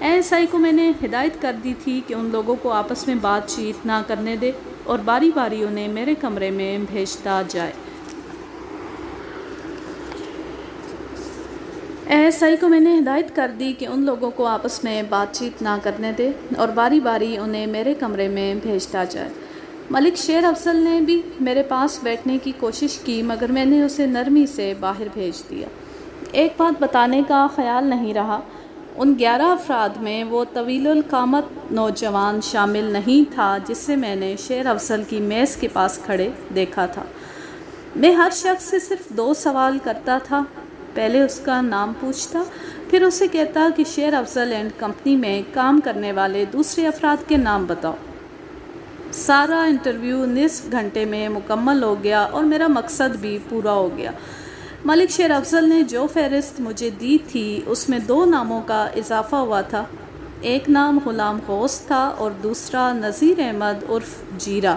ASI کو میں نے ہدایت کر دی تھی کہ ان لوگوں کو آپس میں بات چیت نہ کرنے دے اور باری باری انہیں میرے کمرے میں بھیجتا جائے۔ ASI کو میں نے ہدایت کر دی کہ ان لوگوں کو آپس میں بات چیت نہ کرنے دے اور باری باری انہیں میرے کمرے میں بھیجتا جائے۔ ملک شیر افضل نے بھی میرے پاس بیٹھنے کی کوشش کی مگر میں نے اسے نرمی سے باہر بھیج دیا۔ ایک بات بتانے کا خیال نہیں رہا، ان 11 افراد میں وہ طویل القامت نوجوان شامل نہیں تھا جس سے میں نے شیر افضل کی میز کے پاس کھڑے دیکھا تھا۔ میں ہر شخص سے صرف 2 سوال کرتا تھا، پہلے اس کا نام پوچھتا، پھر اسے کہتا کہ شیر افضل اینڈ کمپنی میں کام کرنے والے دوسرے افراد کے نام بتاؤ۔ سارا انٹرویو نصف گھنٹے میں مکمل ہو گیا اور میرا مقصد بھی پورا ہو گیا۔ ملک شیر افضل نے جو فہرست مجھے دی تھی اس میں 2 ناموں کا اضافہ ہوا تھا، ایک نام غلام غوث تھا اور دوسرا نذیر احمد عرف جیرا۔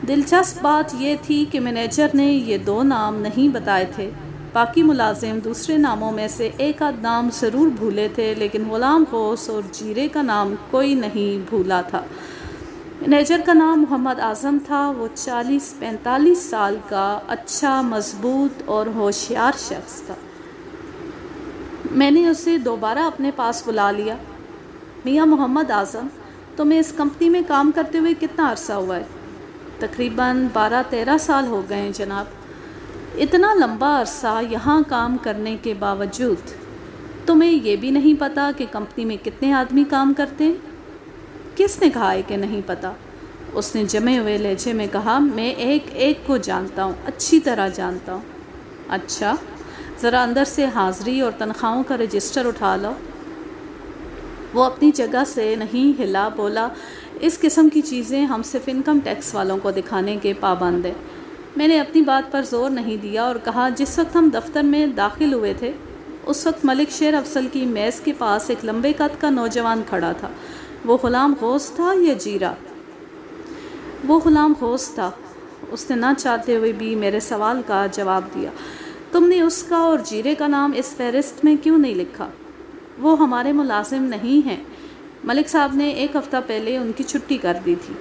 دلچسپ بات یہ تھی کہ مینیجر نے یہ 2 نام نہیں بتائے تھے، باقی ملازم دوسرے ناموں میں سے ایک آدھ نام ضرور بھولے تھے لیکن غلام غوث اور جیرے کا نام کوئی نہیں بھولا تھا۔ مینیجر کا نام محمد اعظم تھا، وہ 40-45 سال کا اچھا مضبوط اور ہوشیار شخص تھا۔ میں نے اسے دوبارہ اپنے پاس بلا لیا۔ میاں محمد اعظم، تمہیں اس کمپنی میں کام کرتے ہوئے کتنا عرصہ ہوا ہے؟ تقریباً 12-13 سال ہو گئے ہیں جناب۔ اتنا لمبا عرصہ یہاں کام کرنے کے باوجود تمہیں یہ بھی نہیں پتہ کہ کمپنی میں کتنے آدمی کام کرتے ہیں؟ کس نے کہا ہے کہ نہیں پتہ؟ اس نے جمے ہوئے لہجے میں کہا، میں ایک ایک کو جانتا ہوں، اچھی طرح جانتا ہوں۔ اچھا، ذرا اندر سے حاضری اور تنخواہوں کا رجسٹر اٹھا لو۔ وہ اپنی جگہ سے نہیں ہلا، بولا، اس قسم کی چیزیں ہم صرف انکم ٹیکس والوں کو دکھانے کے پابند ہیں۔ میں نے اپنی بات پر زور نہیں دیا اور کہا، جس وقت ہم دفتر میں داخل ہوئے تھے اس وقت ملک شیر افضل کی میز کے پاس ایک لمبے قد کا نوجوان کھڑا تھا۔ وہ غلام غوث تھا یا جیرا؟ وہ غلام غوث تھا۔ اس نے نہ چاہتے ہوئے بھی میرے سوال کا جواب دیا۔ تم نے اس کا اور جیرے کا نام اس فہرست میں کیوں نہیں لکھا؟ وہ ہمارے ملازم نہیں ہیں، ملک صاحب نے 1 ہفتہ پہلے ان کی چھٹی کر دی تھی۔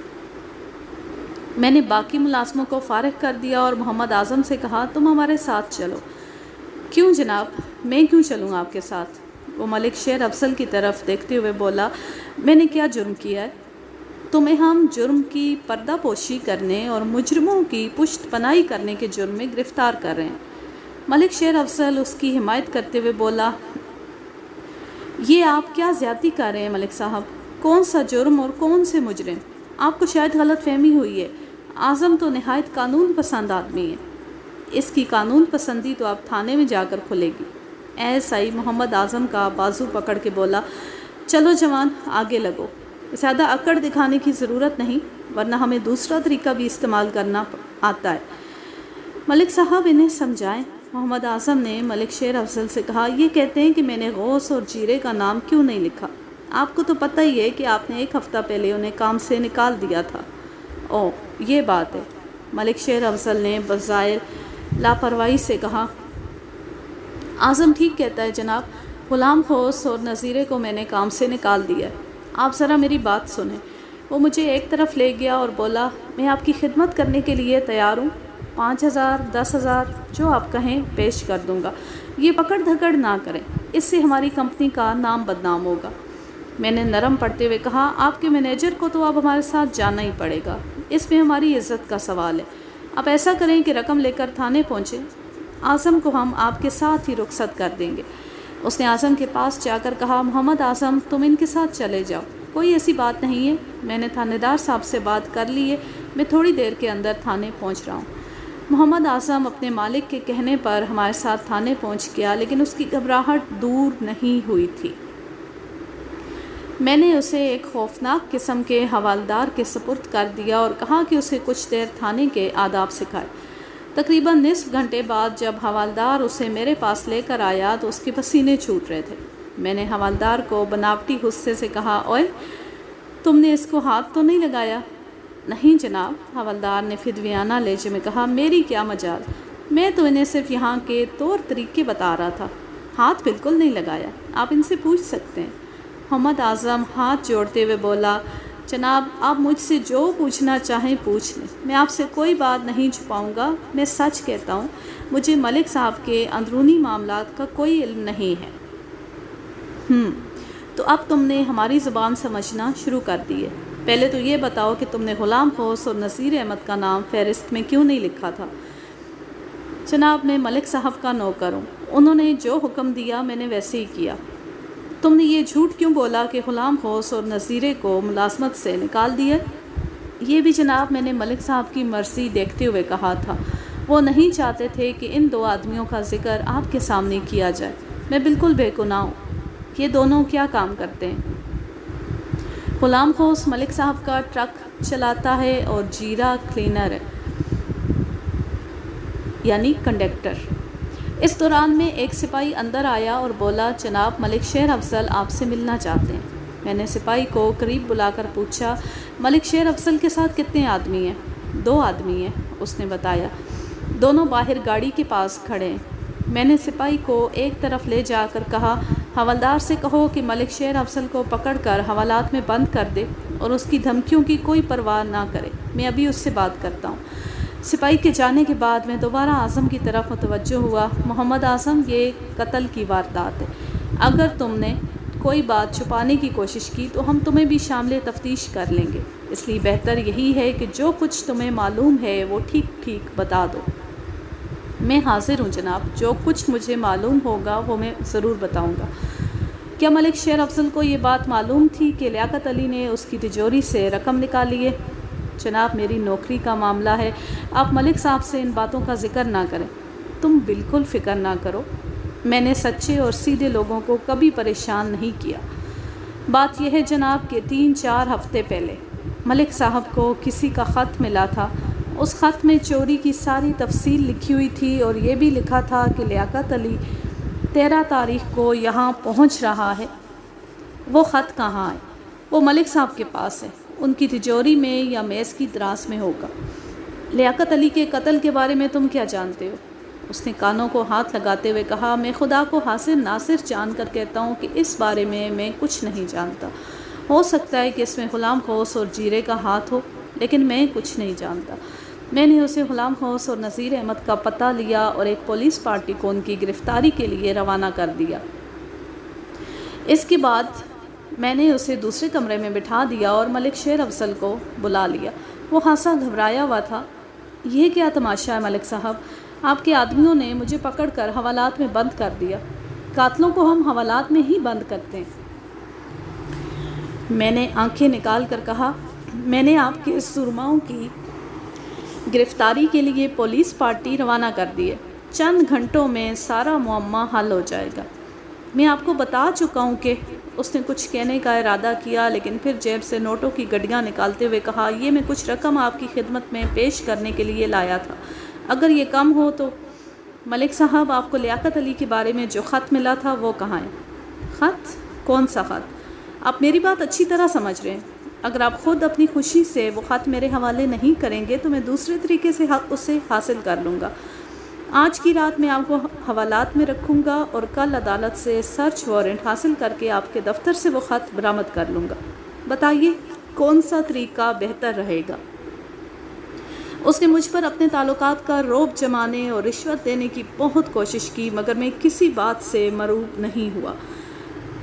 میں نے باقی ملازموں کو فارغ کر دیا اور محمد اعظم سے کہا، تم ہمارے ساتھ چلو۔ کیوں جناب؟ میں کیوں چلوں آپ کے ساتھ؟ وہ ملک شیر افضل کی طرف دیکھتے ہوئے بولا، میں نے کیا جرم کیا ہے؟ تمہیں ہم جرم کی پردہ پوشی کرنے اور مجرموں کی پشت پناہی کرنے کے جرم میں گرفتار کر رہے ہیں۔ ملک شیر افضل اس کی حمایت کرتے ہوئے بولا، یہ آپ کیا زیادتی کر رہے ہیں ملک صاحب؟ کون سا جرم اور کون سے مجرم؟ آپ کو شاید غلط فہمی ہوئی ہے۔ اعظم تو نہایت قانون پسند آدمی ہے، اس کی قانون پسندی تو آپ تھانے میں جا کر کھلے گی۔ ASI محمد اعظم کا بازو پکڑ کے بولا، چلو جوان، آگے لگو، زیادہ اکڑ دکھانے کی ضرورت نہیں ورنہ ہمیں دوسرا طریقہ بھی استعمال کرنا آتا ہے۔ ملک صاحب انہیں سمجھائیں۔ محمد اعظم نے ملک شیر افضل سے کہا، یہ کہتے ہیں کہ میں نے غوث اور جیرے کا نام کیوں نہیں لکھا؟ آپ کو تو پتہ ہی ہے کہ آپ نے 1 ہفتہ پہلے انہیں کام سے نکال دیا تھا۔ اوہ، یہ بات ہے۔ ملک شیر افضل نے بظاہر لاپرواہی سے کہا، اعظم ٹھیک کہتا ہے جناب، غلام غوث اور نذیرے کو میں نے کام سے نکال دیا ہے۔ آپ ذرا میری بات سنیں۔ وہ مجھے ایک طرف لے گیا اور بولا، میں آپ کی خدمت کرنے کے لیے تیار ہوں، 5000 10,000 جو آپ کہیں پیش کر دوں گا۔ یہ پکڑ دھکڑ نہ کریں، اس سے ہماری کمپنی کا نام بدنام ہوگا۔ میں نے نرم پڑتے ہوئے کہا، آپ کے مینیجر کو تو اب ہمارے ساتھ جانا ہی پڑے گا، اس میں ہماری عزت کا سوال ہے۔ آپ ایسا کریں کہ رقم لے کر تھانے پہنچیں، اعظم کو ہم آپ کے ساتھ ہی رخصت کر دیں گے۔ اس نے اعظم کے پاس جا کر کہا، محمد اعظم، تم ان کے ساتھ چلے جاؤ، کوئی ایسی بات نہیں ہے، میں نے تھانے دار صاحب سے بات کر لی ہے، میں تھوڑی دیر کے اندر تھانے پہنچ رہا ہوں۔ محمد اعظم اپنے مالک کے کہنے پر ہمارے ساتھ تھانے پہنچ گیا، لیکن اس کی گھبراہٹ دور نہیں ہوئی تھی۔ میں نے اسے ایک خوفناک قسم کے حوالدار کے سپرد کر دیا اور کہا کہ اسے کچھ دیر تھانے کے آداب سکھائے۔ تقریباً نصف گھنٹے بعد جب حوالدار اسے میرے پاس لے کر آیا تو اس کے پسینے چھوٹ رہے تھے۔ میں نے حوالدار کو بناوٹی غصے سے کہا، اوئے، تم نے اس کو ہاتھ تو نہیں لگایا؟ نہیں جناب، حوالدار نے فدویانہ لہجے میں کہا، میری کیا مجال، میں تو انہیں صرف یہاں کے طور طریقے بتا رہا تھا، ہاتھ بالکل نہیں لگایا، آپ ان سے پوچھ سکتے ہیں۔ محمد اعظم ہاتھ جوڑتے ہوئے بولا، جناب آپ مجھ سے جو پوچھنا چاہیں پوچھ لیں، میں آپ سے کوئی بات نہیں چھپاؤں گا، میں سچ کہتا ہوں، مجھے ملک صاحب کے اندرونی معاملات کا کوئی علم نہیں ہے۔ تو اب تم نے ہماری زبان سمجھنا شروع کر دی ہے، پہلے تو یہ بتاؤ کہ تم نے غلام غوث اور نذیر احمد کا نام فہرست میں کیوں نہیں لکھا تھا؟ جناب میں ملک صاحب کا نوکر ہوں، انہوں نے جو حکم دیا میں نے ویسے ہی کیا۔ تم نے یہ جھوٹ کیوں بولا کہ غلام غوث اور نذیرے کو ملازمت سے نکال دیا؟ یہ بھی جناب میں نے ملک صاحب کی مرضی دیکھتے ہوئے کہا تھا، وہ نہیں چاہتے تھے کہ ان دو آدمیوں کا ذکر آپ کے سامنے کیا جائے، میں بالکل بے گناہ ہوں۔ یہ دونوں کیا کام کرتے ہیں؟ غلام غوث ملک صاحب کا ٹرک چلاتا ہے اور جیرا کلینر ہے، یعنی کنڈکٹر۔ اس دوران میں ایک سپاہی اندر آیا اور بولا، جناب ملک شیر افضل آپ سے ملنا چاہتے ہیں۔ میں نے سپاہی کو قریب بلا کر پوچھا، ملک شیر افضل کے ساتھ کتنے آدمی ہیں؟ 2 آدمی ہیں، اس نے بتایا، دونوں باہر گاڑی کے پاس کھڑے ہیں۔ میں نے سپاہی کو ایک طرف لے جا کر کہا، حوالدار سے کہو کہ ملک شیر افضل کو پکڑ کر حوالات میں بند کر دے اور اس کی دھمکیوں کی کوئی پرواہ نہ کرے، میں ابھی اس سے بات کرتا ہوں۔ سپاہی کے جانے کے بعد میں دوبارہ اعظم کی طرف متوجہ ہوا، محمد اعظم یہ قتل کی واردات ہے، اگر تم نے کوئی بات چھپانے کی کوشش کی تو ہم تمہیں بھی شامل تفتیش کر لیں گے، اس لیے بہتر یہی ہے کہ جو کچھ تمہیں معلوم ہے وہ ٹھیک ٹھیک بتا دو۔ میں حاضر ہوں جناب، جو کچھ مجھے معلوم ہوگا وہ میں ضرور بتاؤں گا۔ کیا ملک شیر افضل کو یہ بات معلوم تھی کہ لیاقت علی نے اس کی تجوری سے رقم نکالی ہے؟ جناب میری نوکری کا معاملہ ہے، آپ ملک صاحب سے ان باتوں کا ذکر نہ کریں۔ تم بالکل فکر نہ کرو، میں نے سچے اور سیدھے لوگوں کو کبھی پریشان نہیں کیا۔ بات یہ ہے جناب کہ 3-4 ہفتے پہلے ملک صاحب کو کسی کا خط ملا تھا، اس خط میں چوری کی ساری تفصیل لکھی ہوئی تھی اور یہ بھی لکھا تھا کہ لیاقت علی 13 تاریخ کو یہاں پہنچ رہا ہے۔ وہ خط کہاں ہے؟ وہ ملک صاحب کے پاس ہے، ان کی تجوری میں یا میز کی دراز میں ہوگا۔ لیاقت علی کے قتل کے بارے میں تم کیا جانتے ہو؟ اس نے کانوں کو ہاتھ لگاتے ہوئے کہا، میں خدا کو حاضر ناصر جان کر کہتا ہوں کہ اس بارے میں کچھ نہیں جانتا۔ ہو سکتا ہے کہ اس میں غلام غوث اور جیرے کا ہاتھ ہو، لیکن میں کچھ نہیں جانتا۔ میں نے اسے غلام غوث اور نذیر احمد کا پتہ لیا اور ایک پولیس پارٹی کو ان کی گرفتاری کے لیے روانہ کر دیا۔ اس کے بعد میں نے اسے دوسرے کمرے میں بٹھا دیا اور ملک شیر افضل کو بلا لیا۔ وہ خاصا گھبرایا ہوا تھا۔ یہ کیا تماشا ہے ملک صاحب، آپ کے آدمیوں نے مجھے پکڑ کر حوالات میں بند کر دیا۔ قاتلوں کو ہم حوالات میں ہی بند کرتے ہیں۔ میں نے آنکھیں نکال کر کہا، میں نے آپ کے سرماؤں کی گرفتاری کے لیے پولیس پارٹی روانہ کر دی ہے، چند گھنٹوں میں سارا معمہ حل ہو جائے گا۔ میں آپ کو بتا چکا ہوں کہ اس نے کچھ کہنے کا ارادہ کیا، لیکن پھر جیب سے نوٹوں کی گڈیاں نکالتے ہوئے کہا، یہ میں کچھ رقم آپ کی خدمت میں پیش کرنے کے لیے لایا تھا، اگر یہ کم ہو تو۔ ملک صاحب آپ کو لیاقت علی کے بارے میں جو خط ملا تھا وہ کہاں ہے؟ خط؟ کون سا خط؟ آپ میری بات اچھی طرح سمجھ رہے ہیں، اگر آپ خود اپنی خوشی سے وہ خط میرے حوالے نہیں کریں گے تو میں دوسرے طریقے سے اسے حاصل کر لوں گا۔ آج کی رات میں آپ کو حوالات میں رکھوں گا اور کل عدالت سے سرچ وارنٹ حاصل کر کے آپ کے دفتر سے وہ خط برآمد کر لوں گا۔ بتائیے کون سا طریقہ بہتر رہے گا؟ اس نے مجھ پر اپنے تعلقات کا رعب جمانے اور رشوت دینے کی بہت کوشش کی، مگر میں کسی بات سے مرعوب نہیں ہوا۔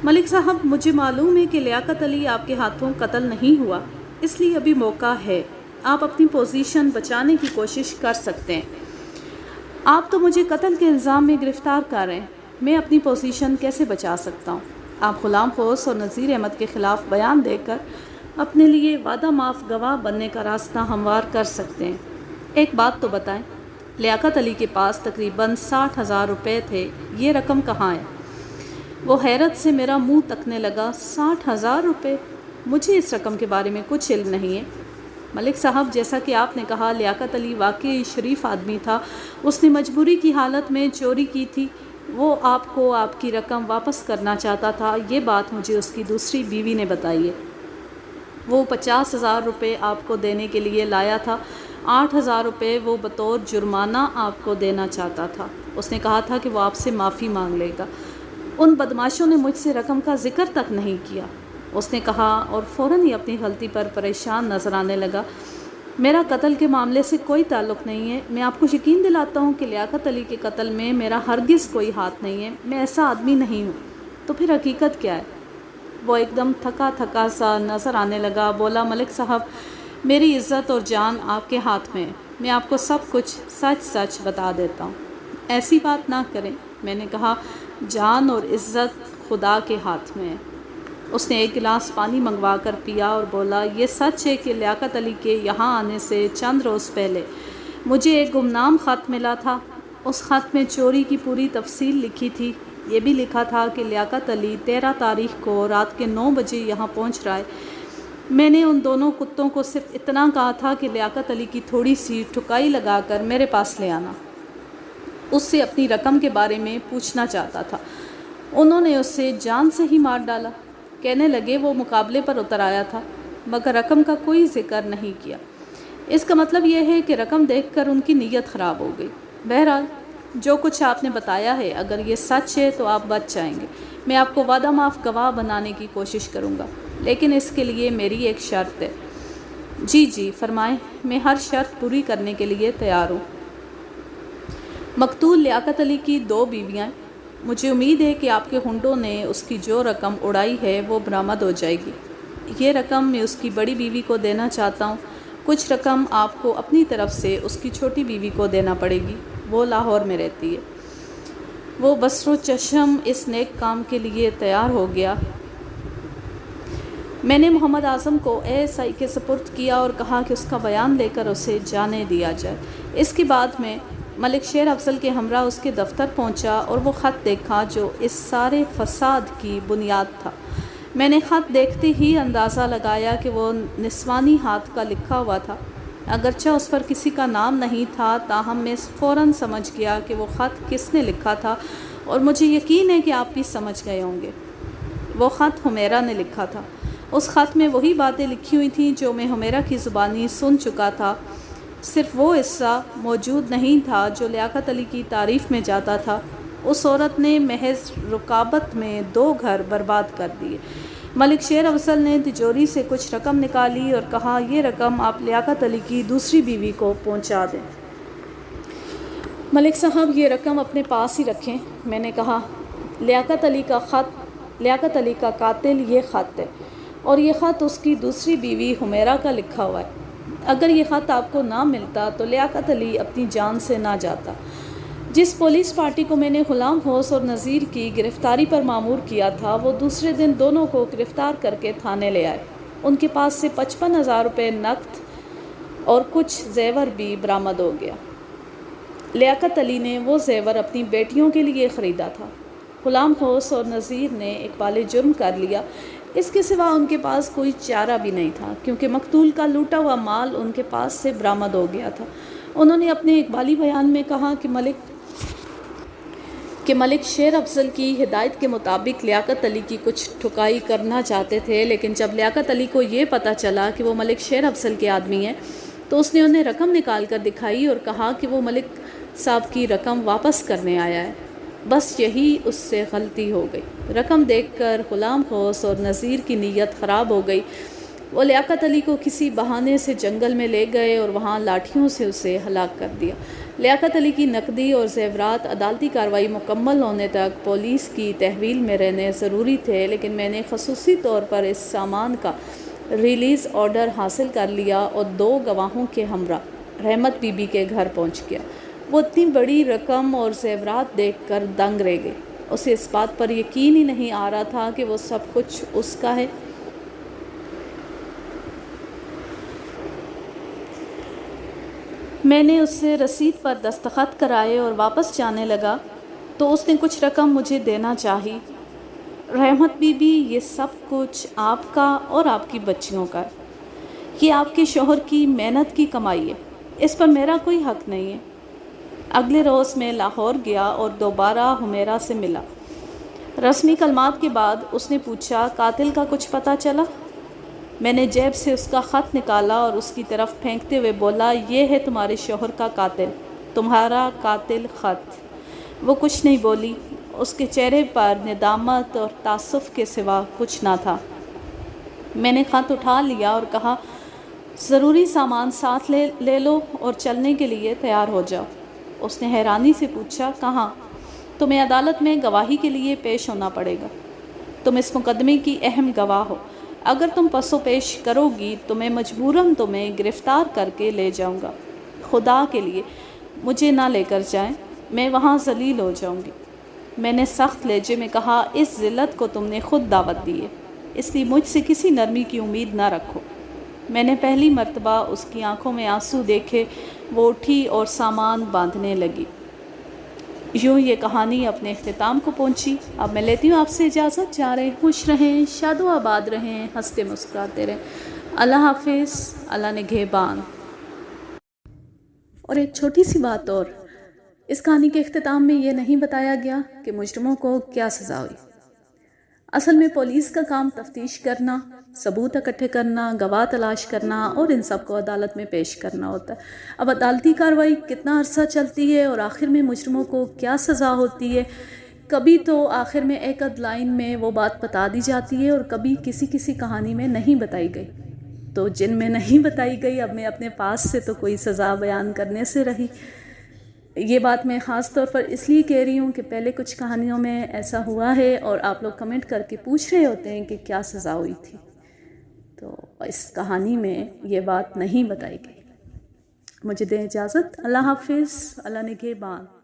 ملک صاحب مجھے معلوم ہے کہ لیاقت علی آپ کے ہاتھوں قتل نہیں ہوا، اس لیے ابھی موقع ہے، آپ اپنی پوزیشن بچانے کی کوشش کر سکتے ہیں۔ آپ تو مجھے قتل کے الزام میں گرفتار کر رہے ہیں، میں اپنی پوزیشن کیسے بچا سکتا ہوں؟ آپ غلام غوث اور نذیر احمد کے خلاف بیان دے کر اپنے لیے وعدہ معاف گواہ بننے کا راستہ ہموار کر سکتے ہیں۔ ایک بات تو بتائیں، لیاقت علی کے پاس تقریباً 60,000 روپے تھے، یہ رقم کہاں ہے؟ وہ حیرت سے میرا منہ تکنے لگا، 60,000 روپے؟ مجھے اس رقم کے بارے میں کچھ علم نہیں ہے۔ ملک صاحب جیسا کہ آپ نے کہا، لیاقت علی واقعی شریف آدمی تھا، اس نے مجبوری کی حالت میں چوری کی تھی، وہ آپ کو آپ کی رقم واپس کرنا چاہتا تھا، یہ بات مجھے اس کی دوسری بیوی نے بتائی ہے۔ وہ 50,000 روپے آپ کو دینے کے لیے لایا تھا، 8,000 روپے وہ بطور جرمانہ آپ کو دینا چاہتا تھا، اس نے کہا تھا کہ وہ آپ سے معافی مانگ لے گا۔ ان بدماشوں نے مجھ سے رقم کا ذکر تک نہیں کیا۔ اس نے کہا اور فوراً ہی اپنی غلطی پر پریشان نظر آنے لگا۔ میرا قتل کے معاملے سے کوئی تعلق نہیں ہے۔ میں آپ کو یقین دلاتا ہوں کہ لیاقت علی کے قتل میں میرا ہرگز کوئی ہاتھ نہیں ہے۔ میں ایسا آدمی نہیں ہوں۔ تو پھر حقیقت کیا ہے؟ وہ ایک دم تھکا تھکا سا نظر آنے لگا۔ بولا، ملک صاحب، میری عزت اور جان آپ کے ہاتھ میں ہے۔ میں آپ کو سب کچھ سچ سچ بتا دیتا ہوں۔ ایسی بات نہ کریں، میں نے کہا، جان اور عزت خدا کے ہاتھ میں ہے۔ اس نے ایک گلاس پانی منگوا کر پیا اور بولا، یہ سچ ہے کہ لیاقت علی کے یہاں آنے سے چند روز پہلے مجھے ایک گمنام خط ملا تھا۔ اس خط میں چوری کی پوری تفصیل لکھی تھی۔ یہ بھی لکھا تھا کہ لیاقت علی 13 تاریخ کو رات کے 9 بجے یہاں پہنچ رہا ہے۔ میں نے ان دونوں کتوں کو صرف اتنا کہا تھا کہ لیاقت علی کی تھوڑی سی ٹھکائی لگا کر میرے پاس لے آنا۔ اس سے اپنی رقم کے بارے میں پوچھنا چاہتا تھا۔ انہوں نے اسے جان سے ہی مار ڈالا۔ کہنے لگے وہ مقابلے پر اتر آیا تھا، مگر رقم کا کوئی ذکر نہیں کیا۔ اس کا مطلب یہ ہے کہ رقم دیکھ کر ان کی نیت خراب ہو گئی۔ بہرحال جو کچھ آپ نے بتایا ہے، اگر یہ سچ ہے تو آپ بچ جائیں گے۔ میں آپ کو وعدہ معاف گواہ بنانے کی کوشش کروں گا، لیکن اس کے لیے میری ایک شرط ہے۔ جی فرمائیں، میں ہر شرط پوری کرنے کے لیے تیار ہوں۔ مقتول لیاقت علی کی 2 بیویاں۔ مجھے امید ہے کہ آپ کے ہنڈوں نے اس کی جو رقم اڑائی ہے وہ برآمد ہو جائے گی۔ یہ رقم میں اس کی بڑی بیوی کو دینا چاہتا ہوں۔ کچھ رقم آپ کو اپنی طرف سے اس کی چھوٹی بیوی کو دینا پڑے گی۔ وہ لاہور میں رہتی ہے۔ وہ بصر و چشم اس نیک کام کے لیے تیار ہو گیا۔ میں نے محمد اعظم کو ASI کے سپرد کیا اور کہا کہ اس کا بیان لے کر اسے جانے دیا جائے۔ اس کے بعد میں ملک شیر افضل کے ہمراہ اس کے دفتر پہنچا اور وہ خط دیکھا جو اس سارے فساد کی بنیاد تھا۔ میں نے خط دیکھتے ہی اندازہ لگایا کہ وہ نسوانی ہاتھ کا لکھا ہوا تھا۔ اگرچہ اس پر کسی کا نام نہیں تھا، تاہم میں فوراً سمجھ گیا کہ وہ خط کس نے لکھا تھا، اور مجھے یقین ہے کہ آپ بھی سمجھ گئے ہوں گے۔ وہ خط حمیرہ نے لکھا تھا۔ اس خط میں وہی باتیں لکھی ہوئی تھیں جو میں حمیرہ کی زبانی سن چکا تھا۔ صرف وہ حصہ موجود نہیں تھا جو لیاقت علی کی تعریف میں جاتا تھا۔ اس عورت نے محض رکابت میں 2 گھر برباد کر دیے۔ ملک شیر افضل نے تجوری سے کچھ رقم نکالی اور کہا، یہ رقم آپ لیاقت علی کی دوسری بیوی کو پہنچا دیں۔ ملک صاحب، یہ رقم اپنے پاس ہی رکھیں۔ میں نے کہا، لیاقت علی کا قاتل یہ خط ہے، اور یہ خط اس کی دوسری بیوی حمیرہ کا لکھا ہوا ہے۔ اگر یہ خط آپ کو نہ ملتا تو لیاقت علی اپنی جان سے نہ جاتا۔ جس پولیس پارٹی کو میں نے غلام ہوس اور نذیر کی گرفتاری پر مامور کیا تھا، وہ دوسرے دن دونوں کو گرفتار کر کے تھانے لے آئے۔ ان کے پاس سے 55,000 روپے نقد اور کچھ زیور بھی برآمد ہو گیا۔ لیاقت علی نے وہ زیور اپنی بیٹیوں کے لیے خریدا تھا۔ غلام ہوس اور نذیر نے اقبال جرم کر لیا۔ اس کے سوا ان کے پاس کوئی چارہ بھی نہیں تھا، کیونکہ مقتول کا لوٹا ہوا مال ان کے پاس سے برآمد ہو گیا تھا۔ انہوں نے اپنے اقبالی بیان میں کہا کہ ملک شیر افضل کی ہدایت کے مطابق لیاقت علی کی کچھ ٹھکائی کرنا چاہتے تھے، لیکن جب لیاقت علی کو یہ پتہ چلا کہ وہ ملک شیر افضل کے آدمی ہیں تو اس نے انہیں رقم نکال کر دکھائی اور کہا کہ وہ ملک صاحب کی رقم واپس کرنے آیا ہے۔ بس یہی اس سے غلطی ہو گئی۔ رقم دیکھ کر غلام ہوس اور نذیر کی نیت خراب ہو گئی۔ وہ لیاقت علی کو کسی بہانے سے جنگل میں لے گئے اور وہاں لاٹھیوں سے اسے ہلاک کر دیا۔ لیاقت علی کی نقدی اور زیورات عدالتی کارروائی مکمل ہونے تک پولیس کی تحویل میں رہنے ضروری تھے، لیکن میں نے خصوصی طور پر اس سامان کا ریلیز آرڈر حاصل کر لیا اور 2 گواہوں کے ہمراہ رحمت بی بی کے گھر پہنچ گیا۔ وہ اتنی بڑی رقم اور زیورات دیکھ کر دنگ رہ گئی۔ اسے اس بات پر یقین ہی نہیں آ رہا تھا کہ وہ سب کچھ اس کا ہے۔ میں نے اس سے رسید پر دستخط کرائے اور واپس جانے لگا تو اس نے کچھ رقم مجھے دینا چاہی۔ رحمت بی بی، یہ سب کچھ آپ کا اور آپ کی بچیوں کا ہے۔ یہ آپ کے شوہر کی محنت کی کمائی ہے، اس پر میرا کوئی حق نہیں ہے۔ اگلے روز میں لاہور گیا اور دوبارہ حمیرہ سے ملا۔ رسمی کلمات کے بعد اس نے پوچھا، قاتل کا کچھ پتہ چلا؟ میں نے جیب سے اس کا خط نکالا اور اس کی طرف پھینکتے ہوئے بولا، یہ ہے تمہارے شوہر کا قاتل، تمہارا قاتل خط۔ وہ کچھ نہیں بولی۔ اس کے چہرے پر ندامت اور تاسف کے سوا کچھ نہ تھا۔ میں نے خط اٹھا لیا اور کہا ضروری سامان ساتھ لے لو اور چلنے کے لیے تیار ہو جاؤ۔ اس نے حیرانی سے پوچھا کہاں؟ تمہیں عدالت میں گواہی کے لیے پیش ہونا پڑے گا۔ تم اس مقدمے کی اہم گواہ ہو۔ اگر تم پس و پیش کرو گی تو میں مجبوراً تمہیں گرفتار کر کے لے جاؤں گا۔ خدا کے لیے مجھے نہ لے کر جائیں، میں وہاں ذلیل ہو جاؤں گی۔ میں نے سخت لہجے میں کہا اس ذلت کو تم نے خود دعوت دی ہے، اس لیے مجھ سے کسی نرمی کی امید نہ رکھو۔ میں نے پہلی مرتبہ اس کی آنکھوں میں آنسو دیکھے۔ وہ اٹھی اور سامان باندھنے لگی۔ یوں یہ کہانی اپنے اختتام کو پہنچی۔ اب میں لیتی ہوں آپ سے اجازت۔ جا رہے خوش رہیں، شاد و آباد رہیں، ہنستے مسکراتے رہیں۔ اللہ حافظ، اللہ نگہبان۔ اور ایک چھوٹی سی بات اور، اس کہانی کے اختتام میں یہ نہیں بتایا گیا کہ مجرموں کو کیا سزا ہوئی۔ اصل میں پولیس کا کام تفتیش کرنا، ثبوت اکٹھے کرنا، گواہ تلاش کرنا اور ان سب کو عدالت میں پیش کرنا ہوتا ہے۔ اب عدالتی کارروائی کتنا عرصہ چلتی ہے اور آخر میں مجرموں کو کیا سزا ہوتی ہے، کبھی تو آخر میں ایک آدھ لائن میں وہ بات بتا دی جاتی ہے اور کبھی کسی کہانی میں نہیں بتائی گئی۔ تو جن میں نہیں بتائی گئی، اب میں اپنے پاس سے تو کوئی سزا بیان کرنے سے رہی۔ یہ بات میں خاص طور پر اس لیے کہہ رہی ہوں کہ پہلے کچھ کہانیوں میں ایسا ہوا ہے اور آپ لوگ کمنٹ کر کے پوچھ رہے ہوتے ہیں کہ کیا سزا ہوئی تھی، تو اس کہانی میں یہ بات نہیں بتائی گئی۔ مجھے دیں اجازت۔ اللہ حافظ، اللہ نگہبان۔